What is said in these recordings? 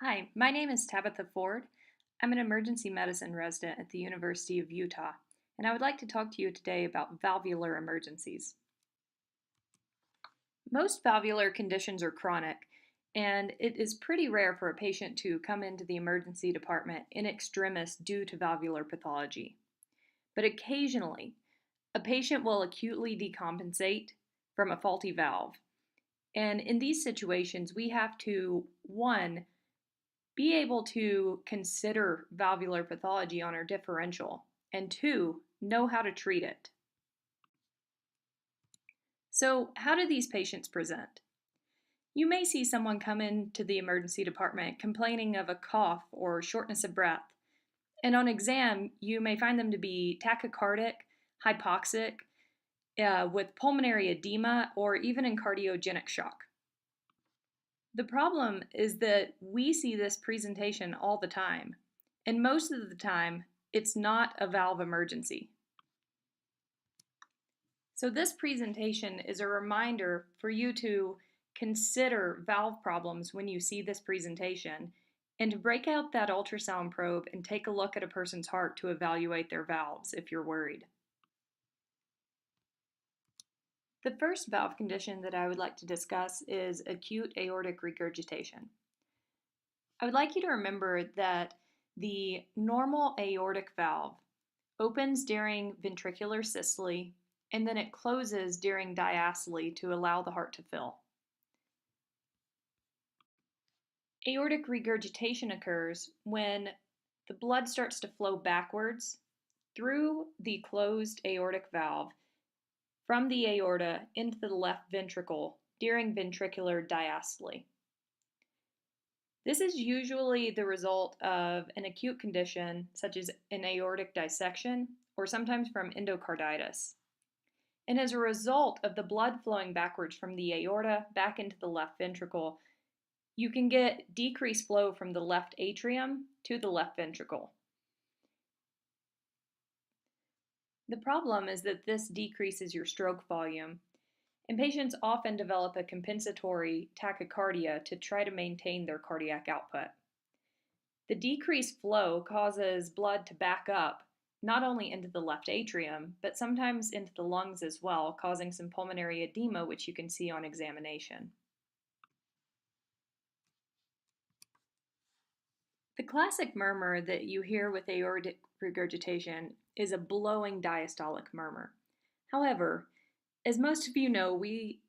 Hi, my name is Tabitha Ford. I'm an emergency medicine resident at the University of Utah, and I would like to talk to you today about valvular emergencies. Most valvular conditions are chronic, and it is pretty rare for a patient to come into the emergency department in extremis due to valvular pathology. But occasionally, a patient will acutely decompensate from a faulty valve. And in these situations, we have to, one, be able to consider valvular pathology on our differential, and two, know how to treat it. So, how do these patients present? You may see someone come into the emergency department complaining of a cough or shortness of breath, and on exam, you may find them to be tachycardic, hypoxic, with pulmonary edema, or even in cardiogenic shock. The problem is that we see this presentation all the time, and most of the time, it's not a valve emergency. So this presentation is a reminder for you to consider valve problems when you see this presentation, and to break out that ultrasound probe and take a look at a person's heart to evaluate their valves if you're worried. The first valve condition that I would like to discuss is acute aortic regurgitation. I would like you to remember that the normal aortic valve opens during ventricular systole and then it closes during diastole to allow the heart to fill. Aortic regurgitation occurs when the blood starts to flow backwards through the closed aortic valve from the aorta into the left ventricle during ventricular diastole. This is usually the result of an acute condition such as an aortic dissection or sometimes from endocarditis. And as a result of the blood flowing backwards from the aorta back into the left ventricle, you can get decreased flow from the left atrium to the left ventricle. The problem is that this decreases your stroke volume, and patients often develop a compensatory tachycardia to try to maintain their cardiac output. The decreased flow causes blood to back up not only into the left atrium, but sometimes into the lungs as well, causing some pulmonary edema, which you can see on examination. The classic murmur that you hear with aortic regurgitation is a blowing diastolic murmur. However, as most of you know, we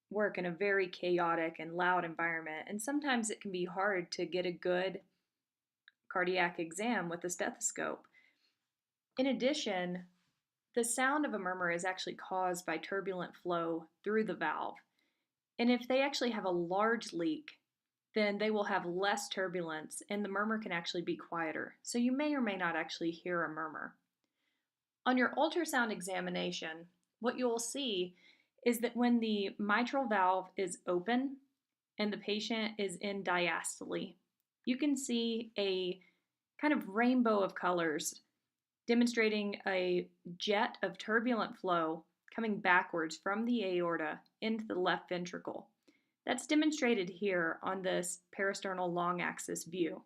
work in a very chaotic and loud environment, and sometimes it can be hard to get a good cardiac exam with a stethoscope. In addition, the sound of a murmur is actually caused by turbulent flow through the valve. And if they actually have a large leak, then they will have less turbulence and the murmur can actually be quieter. So you may or may not actually hear a murmur. On your ultrasound examination, what you'll see is that when the mitral valve is open and the patient is in diastole, you can see a kind of rainbow of colors demonstrating a jet of turbulent flow coming backwards from the aorta into the left ventricle. That's demonstrated here on this parasternal long axis view.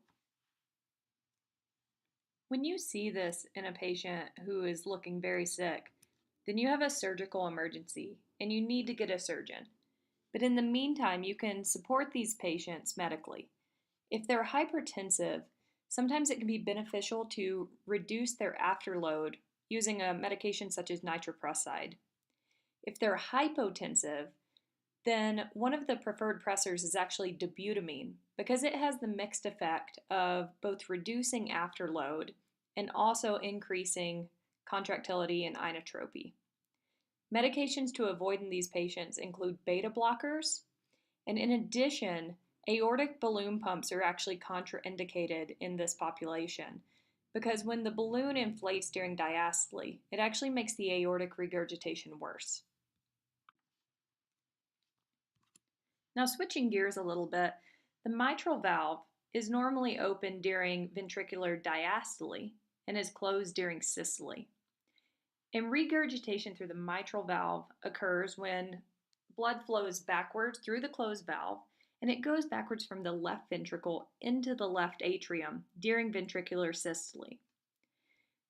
When you see this in a patient who is looking very sick, then you have a surgical emergency and you need to get a surgeon. But in the meantime, you can support these patients medically. If they're hypertensive, sometimes it can be beneficial to reduce their afterload using a medication such as nitroprusside. If they're hypotensive, then one of the preferred pressors is actually dobutamine because it has the mixed effect of both reducing afterload and also increasing contractility and inotropy. Medications to avoid in these patients include beta blockers, and in addition, aortic balloon pumps are actually contraindicated in this population because when the balloon inflates during diastole, it actually makes the aortic regurgitation worse. Now switching gears a little bit, the mitral valve is normally open during ventricular diastole and is closed during systole. And regurgitation through the mitral valve occurs when blood flows backwards through the closed valve and it goes backwards from the left ventricle into the left atrium during ventricular systole.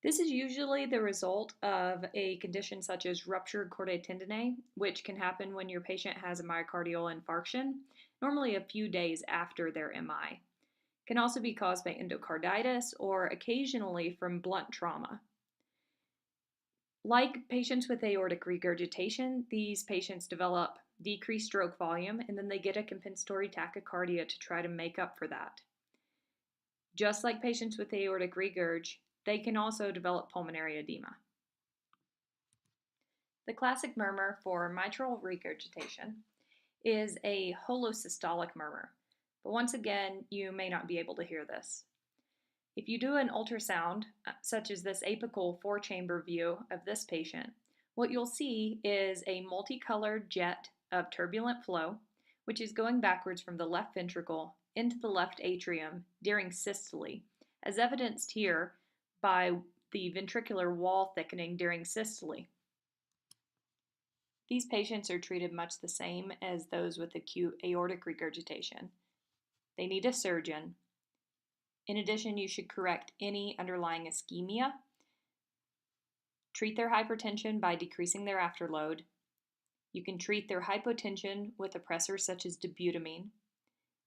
This is usually the result of a condition such as ruptured chordae tendineae, which can happen when your patient has a myocardial infarction, normally a few days after their MI. It can also be caused by endocarditis or occasionally from blunt trauma. Like patients with aortic regurgitation, these patients develop decreased stroke volume and then they get a compensatory tachycardia to try to make up for that. Just like patients with aortic regurg, they can also develop pulmonary edema. The classic murmur for mitral regurgitation is a holosystolic murmur, but once again, you may not be able to hear this. If you do an ultrasound, such as this apical 4-chamber view of this patient, what you'll see is a multicolored jet of turbulent flow, which is going backwards from the left ventricle into the left atrium during systole, as evidenced here by the ventricular wall thickening during systole. These patients are treated much the same as those with acute aortic regurgitation. They need a surgeon. In addition, you should correct any underlying ischemia, treat their hypertension by decreasing their afterload. You can treat their hypotension with oppressors such as dobutamine.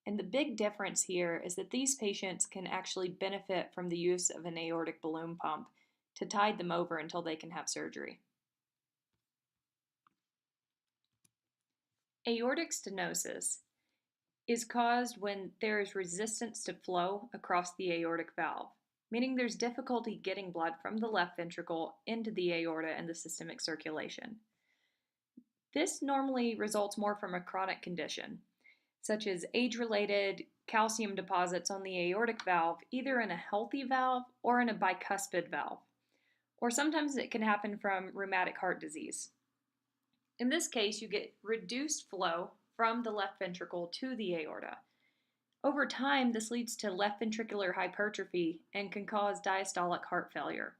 And the big difference here is that these patients can actually benefit from the use of an aortic balloon pump to tide them over until they can have surgery. Aortic stenosis is caused when there is resistance to flow across the aortic valve, meaning there's difficulty getting blood from the left ventricle into the aorta and the systemic circulation. This normally results more from a chronic condition, such as age-related calcium deposits on the aortic valve, either in a healthy valve or in a bicuspid valve. Or sometimes it can happen from rheumatic heart disease. In this case, you get reduced flow from the left ventricle to the aorta. Over time, this leads to left ventricular hypertrophy and can cause diastolic heart failure.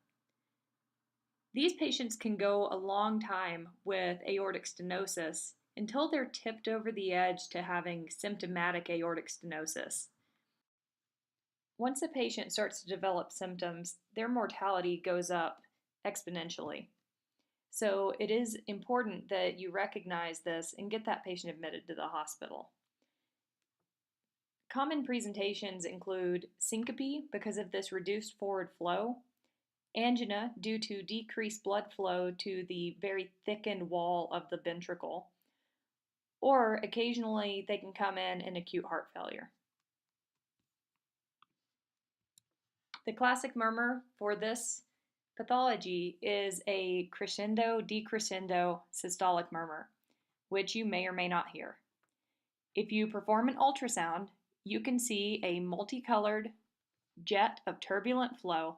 These patients can go a long time with aortic stenosis until they're tipped over the edge to having symptomatic aortic stenosis. Once a patient starts to develop symptoms, their mortality goes up exponentially. So it is important that you recognize this and get that patient admitted to the hospital. Common presentations include syncope because of this reduced forward flow, angina due to decreased blood flow to the very thickened wall of the ventricle, or occasionally they can come in acute heart failure. The classic murmur for this pathology is a crescendo-decrescendo systolic murmur, which you may or may not hear. If you perform an ultrasound, you can see a multicolored jet of turbulent flow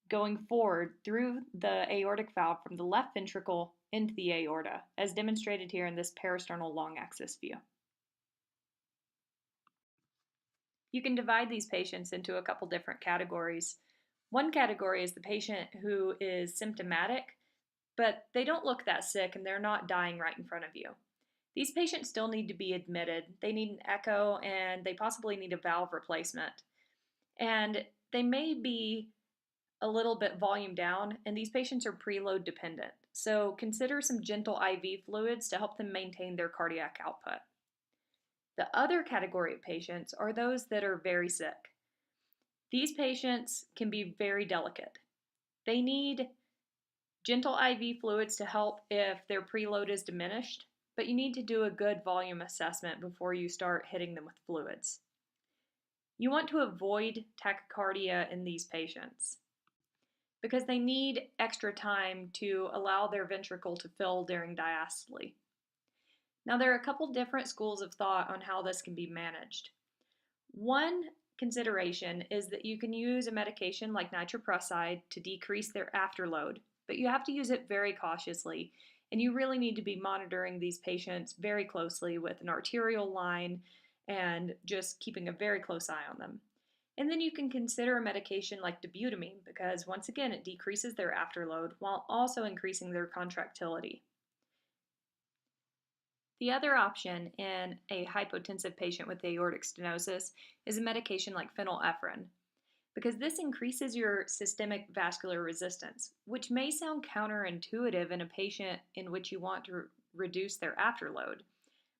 going forward through the aortic valve from the left ventricle into the aorta, as demonstrated here in this parasternal long axis view. You can divide these patients into a couple different categories. One category is the patient who is symptomatic, but they don't look that sick and they're not dying right in front of you. These patients still need to be admitted. They need an echo and they possibly need a valve replacement. And they may be a little bit volume down, and these patients are preload dependent. So consider some gentle IV fluids to help them maintain their cardiac output. The other category of patients are those that are very sick. These patients can be very delicate. They need gentle IV fluids to help if their preload is diminished, but you need to do a good volume assessment before you start hitting them with fluids. You want to avoid tachycardia in these patients because they need extra time to allow their ventricle to fill during diastole. Now, there are a couple different schools of thought on how this can be managed. One consideration is that you can use a medication like nitroprusside to decrease their afterload, but you have to use it very cautiously, and you really need to be monitoring these patients very closely with an arterial line and just keeping a very close eye on them. And then you can consider a medication like dobutamine because, once again, it decreases their afterload while also increasing their contractility. The other option in a hypotensive patient with aortic stenosis is a medication like phenylephrine, because this increases your systemic vascular resistance, which may sound counterintuitive in a patient in which you want to reduce their afterload.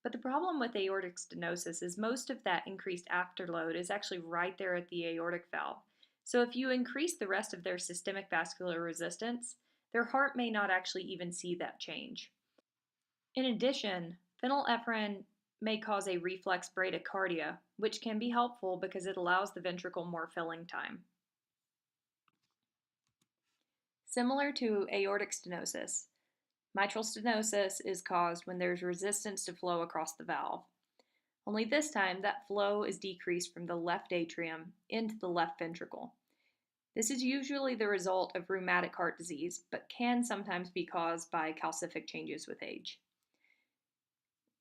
But the problem with aortic stenosis is most of that increased afterload is actually right there at the aortic valve. So if you increase the rest of their systemic vascular resistance, their heart may not actually even see that change. In addition, phenylephrine may cause a reflex bradycardia, which can be helpful because it allows the ventricle more filling time. Similar to aortic stenosis, mitral stenosis is caused when there's resistance to flow across the valve. Only this time, that flow is decreased from the left atrium into the left ventricle. This is usually the result of rheumatic heart disease, but can sometimes be caused by calcific changes with age.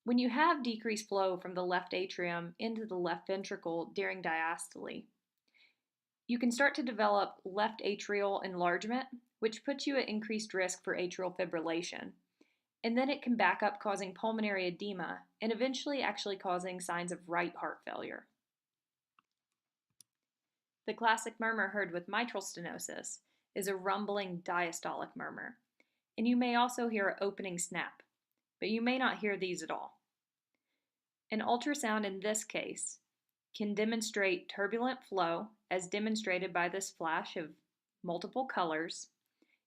When you have decreased flow from the left atrium into the left ventricle during diastole, you can start to develop left atrial enlargement, which puts you at increased risk for atrial fibrillation. And then it can back up, causing pulmonary edema and eventually actually causing signs of right heart failure. The classic murmur heard with mitral stenosis is a rumbling diastolic murmur, and you may also hear an opening snap, but you may not hear these at all. An ultrasound in this case can demonstrate turbulent flow, as demonstrated by this flash of multiple colors,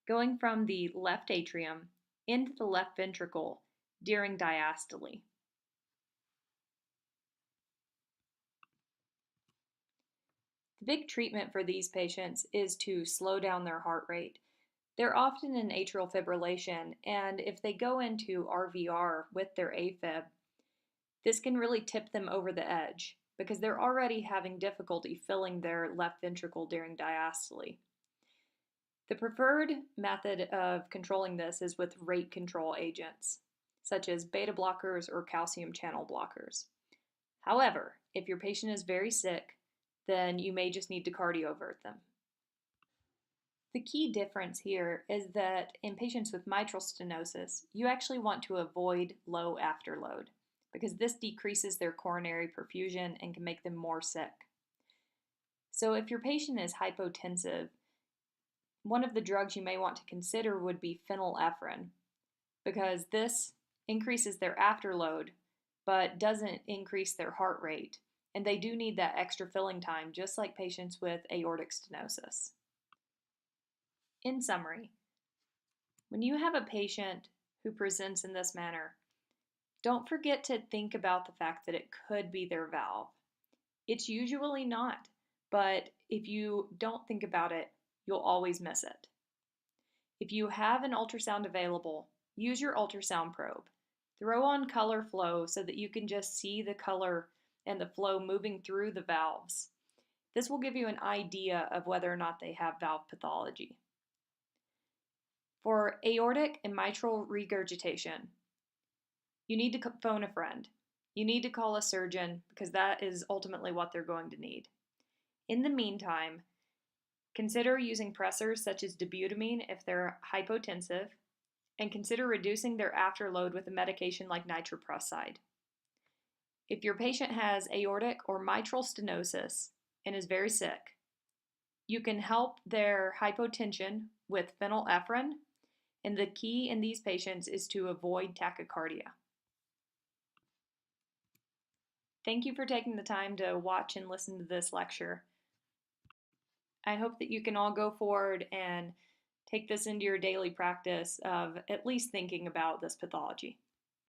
going from the left atrium into the left ventricle during diastole. The big treatment for these patients is to slow down their heart rate. They're often in atrial fibrillation, and if they go into RVR with their AFib, this can really tip them over the edge because they're already having difficulty filling their left ventricle during diastole. The preferred method of controlling this is with rate control agents, such as beta blockers or calcium channel blockers. However, if your patient is very sick, then you may just need to cardiovert them. The key difference here is that in patients with mitral stenosis, you actually want to avoid low afterload because this decreases their coronary perfusion and can make them more sick. So if your patient is hypotensive, one of the drugs you may want to consider would be phenylephrine because this increases their afterload but doesn't increase their heart rate, and they do need that extra filling time just like patients with aortic stenosis. In summary, when you have a patient who presents in this manner, don't forget to think about the fact that it could be their valve. It's usually not, but if you don't think about it, you'll always miss it. If you have an ultrasound available, use your ultrasound probe. Throw on color flow so that you can just see the color and the flow moving through the valves. This will give you an idea of whether or not they have valve pathology. For aortic and mitral regurgitation, you need to phone a friend. You need to call a surgeon because that is ultimately what they're going to need. In the meantime, consider using pressors such as dobutamine if they're hypotensive, and consider reducing their afterload with a medication like nitroprusside. If your patient has aortic or mitral stenosis and is very sick, you can help their hypotension with phenylephrine, and the key in these patients is to avoid tachycardia. Thank you for taking the time to watch and listen to this lecture. I hope that you can all go forward and take this into your daily practice of at least thinking about this pathology.